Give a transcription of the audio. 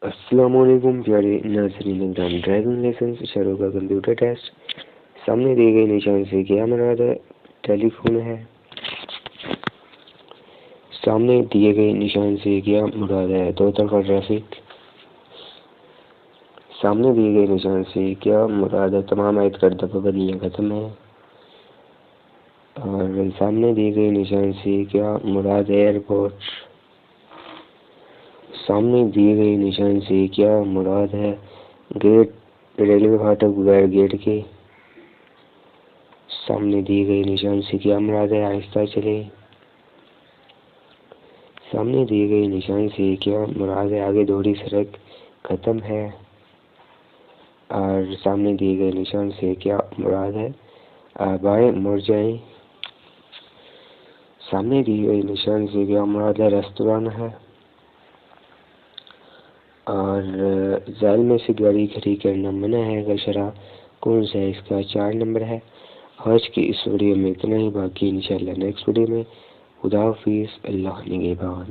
السلام علیکم پیارے ناظرین اکرام، ڈرائیونگ لائسنس شروع کا کمپیوٹر ٹیسٹ۔ سامنے دیے گئے نشان سے کیا مراد ہے؟ ٹیلی فون ہے۔ سامنے دیے گئے نشان سے کیا مراد ہے؟ دو طرفہ ٹریفک۔ سامنے دیے گئے نشان سے کیا مراد ہے؟ تمام عائد کردہ پابندیاں ختم ہیں۔ اور سامنے دیے گئے نشان سے کیا مراد ہے؟ ایئرپورٹ۔ سامنے دیے گئے نشان سے کیا مراد ہے؟ گیٹ، ریلوے فاٹک بغیر گیٹ کے۔ سامنے دیے گئے نشان سے کیا مراد ہے؟ آہستہ چلے۔ سامنے دیے گئے نشان سے کیا مراد ہے؟ آگے دوہری سڑک ختم ہے۔ اور سامنے دیے گئے نشان سے کیا مراد ہے؟ بائیں مڑ جائیں۔ سامنے دیے گئے نشان سے کیا مراد ہے؟ ریستوران ہے۔ اور ذیل میں سے گاڑی کھڑی کرنا منع ہے کا شرح کون سا ہے؟ اس کا 4 نمبر ہے۔ آج کی اس ویڈیو میں اتنا ہی، باقی انشاءاللہ نیکسٹ ویڈیو میں۔ خدا حافظ، اللہ نگہبان۔